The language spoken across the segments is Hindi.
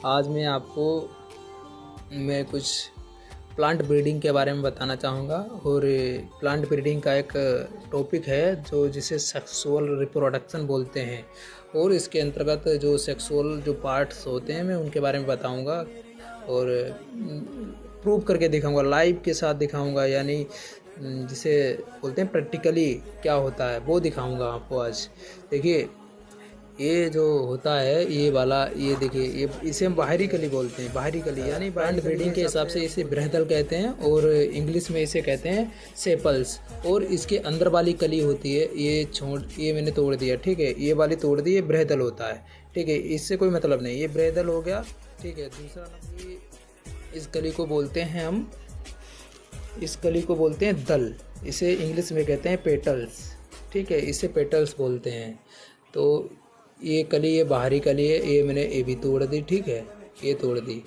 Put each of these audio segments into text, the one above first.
आज मैं कुछ प्लांट ब्रीडिंग के बारे में बताना चाहूँगा। और प्लांट ब्रीडिंग का एक टॉपिक है जिसे सेक्सुअल रिप्रोडक्शन बोलते हैं। और इसके अंतर्गत जो सेक्सुअल जो पार्ट्स होते हैं मैं उनके बारे में बताऊँगा और प्रूव करके दिखाऊँगा, लाइव के साथ दिखाऊँगा, यानी जिसे बोलते हैं प्रैक्टिकली क्या होता है वो दिखाऊँगा आपको आज। देखिए ये जो होता है ये वाला, ये देखिए, ये इसे हम बाहरी कली बोलते हैं। बाहरी कली यानी प्लांट ब्रीडिंग के हिसाब से इसे बृहदल कहते हैं और इंग्लिश में इसे कहते हैं सेपल्स। और इसके अंदर वाली कली होती है, ये मैंने तोड़ दिया, ठीक है, ये वाली तोड़ दी, ये बृहदल होता है, ठीक है, इससे कोई मतलब नहीं, ये बृहदल हो गया, ठीक है। दूसरा नंबर, इस कली को बोलते हैं हम, इस कली को बोलते हैं दल, इसे इंग्लिश में कहते हैं पेटल्स, ठीक है, इसे पेटल्स बोलते हैं। तो ये कली, ये बाहरी कली है, ये मैंने ये भी तोड़ दी, ठीक है, ये तोड़ दी।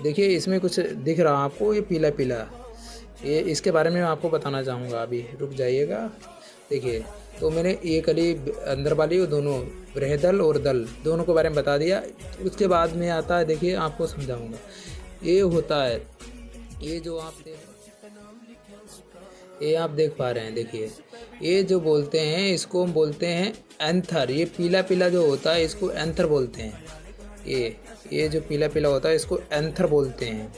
देखिए इसमें कुछ दिख रहा है आपको, ये पीला पीला, ये इसके बारे में मैं आपको बताना चाहूँगा, अभी रुक जाइएगा। देखिए तो मैंने ये कली अंदर वाली और दोनों बृहदल और दल दोनों के बारे में बता दिया। उसके बाद में आता है, देखिए आपको समझाऊँगा। ये होता है, ये जो आप देख पा रहे हैं, देखिए ये जो बोलते हैं इसको हम बोलते हैं एंथर। ये पीला पीला जो होता है इसको एंथर बोलते हैं। ये जो पीला पीला होता है इसको एंथर बोलते हैं,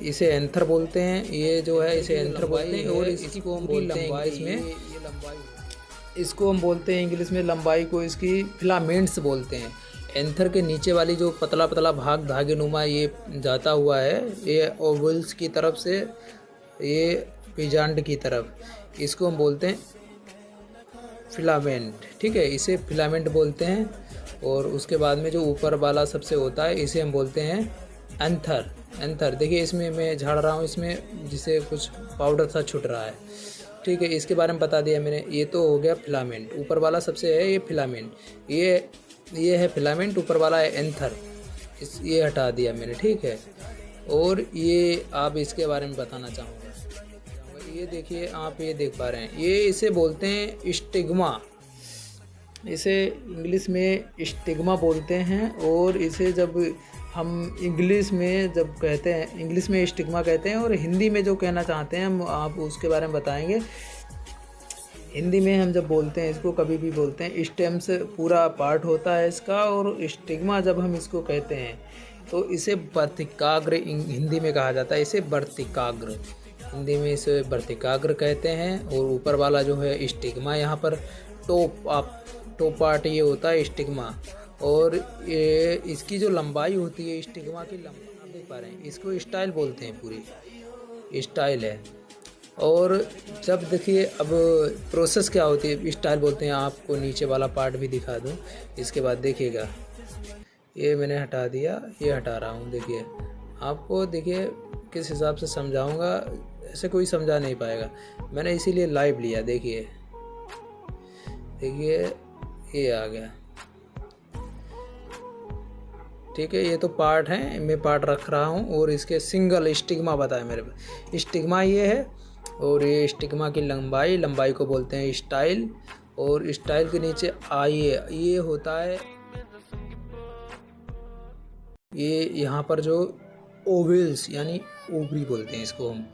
इसे एंथर बोलते हैं। ये जो है इसे एंथर बोलते हैं। और इसको हम बोलते हैं इंग्लिश में, इसको हम बोलते हैं इंग्लिश में लंबाई को इसकी फिलामेंट्स बोलते हैं। एंथर के नीचे वाली जो पतला पतला भाग धागे नुमा ये जाता हुआ है, ये ओवल्स की तरफ से ये पिजांड की तरफ, इसको हम बोलते हैं फिलामेंट, ठीक है, इसे फिलामेंट बोलते हैं। और उसके बाद में जो ऊपर वाला सबसे होता है इसे हम बोलते हैं एंथर। एंथर देखिए इसमें मैं झाड़ रहा हूँ, इसमें जिसे कुछ पाउडर सा छूट रहा है, ठीक है, इसके बारे में बता दिया मैंने। ये तो हो गया फिलामेंट, ऊपर वाला सबसे है ये फिलामेंट, ये है फिलामेंट, ऊपर वाला है एंथर, ये हटा दिया मैंने, ठीक है। और ये आप इसके बारे में बताना चाहूँगा। ये देखिए आप ये देख पा रहे हैं, ये इसे बोलते हैं स्टिग्मा, इसे इंग्लिश में स्टिग्मा बोलते हैं। और इसे जब हम इंग्लिश में जब कहते हैं, इंग्लिश में स्टिग्मा कहते हैं, और हिंदी में जो कहना चाहते हैं हम आप उसके बारे में बताएंगे। हिंदी में हम जब बोलते हैं इसको, कभी भी बोलते हैं स्टेम्स पूरा पार्ट होता है इसका, और स्टिग्मा जब हम इसको कहते हैं तो इसे वर्तिकाग्र हिंदी में कहा जाता है, इसे वर्तिकाग्र हिंदी में इसे वर्तिकाग्र कहते हैं। और ऊपर वाला जो है स्टिग्मा, यहाँ पर टॉप पार्ट ये होता है स्टिग्मा। और ये इसकी जो लंबाई होती है स्टिग्मा की लंबाई, आप देख पा रहे हैं, इसको स्टाइल बोलते हैं, पूरी स्टाइल है। और जब देखिए अब प्रोसेस क्या होती है, स्टाइल बोलते हैं। आपको नीचे वाला पार्ट भी दिखा दूँ, इसके बाद देखिएगा, ये मैंने हटा दिया, ये हटा रहा हूँ। देखिए आपको, देखिए किस हिसाब से समझाऊंगा, ऐसे कोई समझा नहीं पाएगा, मैंने इसीलिए लाइव लिया। देखिए ये आ गया, ठीक है, ये तो पार्ट है, मैं पार्ट रख रहा हूँ। और इसके सिंगल स्टिग्मा बताया मेरे पे, स्टिग्मा ये है। और ये स्टिग्मा की लंबाई को बोलते हैं स्टाइल। और स्टाइल के नीचे ये होता है, ये यहाँ पर जो ओवल्स यानी ओवरी बोलते हैं इसको हम,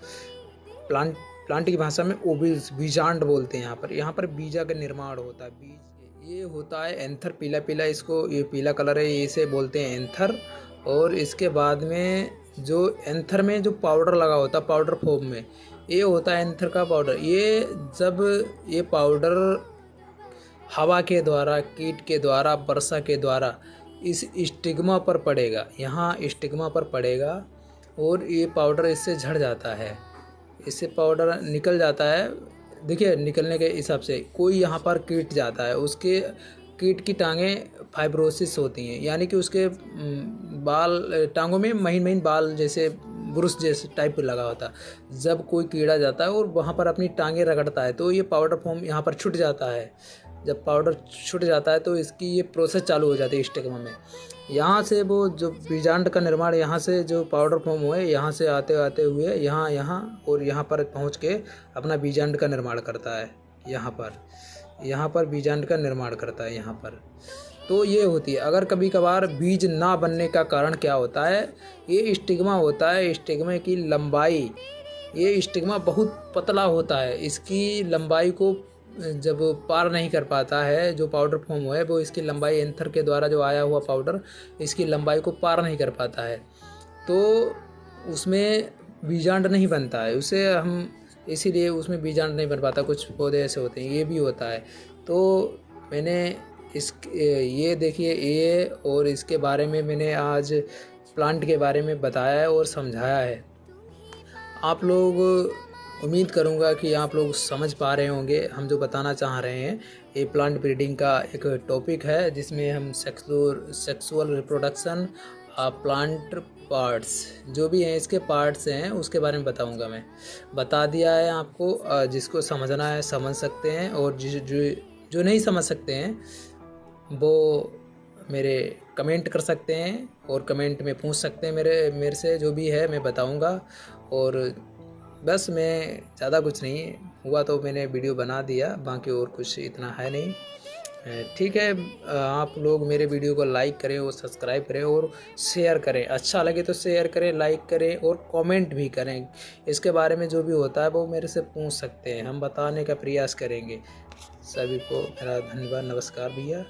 प्लांट की भाषा में ओवल्स, बीजांड बोलते हैं। यहाँ पर बीजा का निर्माण होता है, बीज ये होता है एंथर, पीला पीला, इसको ये पीला कलर है, इसे बोलते हैं एंथर। और इसके बाद में जो एंथर में जो पाउडर लगा होता है पाउडर फॉर्म में, ये होता है एंथर का पाउडर। ये जब ये पाउडर हवा के द्वारा, कीट के द्वारा, वर्षा के द्वारा इस स्टिग्मा पर पड़ेगा, यहाँ स्टिग्मा पर पड़ेगा, और ये पाउडर इससे झड़ जाता है, इससे पाउडर निकल जाता है। देखिए निकलने के हिसाब से कोई यहाँ पर कीट जाता है, उसके कीट की टांगें फाइब्रोसिस होती हैं, यानी कि उसके बाल, टांगों में महीन महीन बाल जैसे ब्रुश जैसे टाइप लगा होता है। जब कोई कीड़ा जाता है और वहाँ पर अपनी टांगें रगड़ता है तो ये पाउडर फॉर्म यहाँ पर छूट जाता है। जब पाउडर छूट जाता है तो इसकी ये प्रोसेस चालू हो जाती है स्टिग्मा में। यहाँ से वो जो बीजांड का निर्माण, यहाँ से जो पाउडर फॉर्म हुए, यहाँ से आते आते हुए यहाँ और यहाँ पर पहुँच के अपना बीजांड का निर्माण करता है। यहाँ पर बीजांड का निर्माण करता है यहाँ पर। तो ये होती है। अगर कभी कभार बीज ना बनने का कारण क्या होता है, ये स्टिग्मा होता है। स्टिग्मा की लंबाई, ये स्टिग्मा बहुत पतला होता है, इसकी लंबाई को जब पार नहीं कर पाता है, जो पाउडर फॉर्म हुआ है वो इसकी लंबाई एंथर के द्वारा जो आया हुआ पाउडर इसकी लंबाई को पार नहीं कर पाता है, तो उसमें बीजांड नहीं बनता है। उसे हम इसीलिए उसमें बीजांड नहीं बन पाता। कुछ पौधे ऐसे होते हैं, ये भी होता है। तो मैंने ये देखिए, ये और इसके बारे में मैंने आज प्लांट के बारे में बताया है और समझाया है। आप लोग, उम्मीद करूंगा कि आप लोग समझ पा रहे होंगे हम जो बताना चाह रहे हैं। ये प्लांट ब्रीडिंग का एक टॉपिक है जिसमें हम सेक्सुअल रिप्रोडक्शन, प्लांट पार्ट्स जो भी हैं, इसके पार्ट्स हैं, उसके बारे में बताऊंगा। मैं बता दिया है आपको। जिसको समझना है समझ सकते हैं, और जो नहीं समझ सकते हैं वो मेरे कमेंट कर सकते हैं, और कमेंट में पूछ सकते हैं मेरे से, जो भी है मैं बताऊंगा। और बस, मैं ज़्यादा कुछ नहीं हुआ तो मैंने वीडियो बना दिया, बाकी और कुछ इतना है नहीं। ठीक है, आप लोग मेरे वीडियो को लाइक करें और सब्सक्राइब करें और शेयर करें। अच्छा लगे तो शेयर करें, लाइक करें और कमेंट भी करें। इसके बारे में जो भी होता है वो मेरे से पूछ सकते हैं, हम बताने का प्रयास करेंगे। सभी को मेरा धन्यवाद, नमस्कार भैया।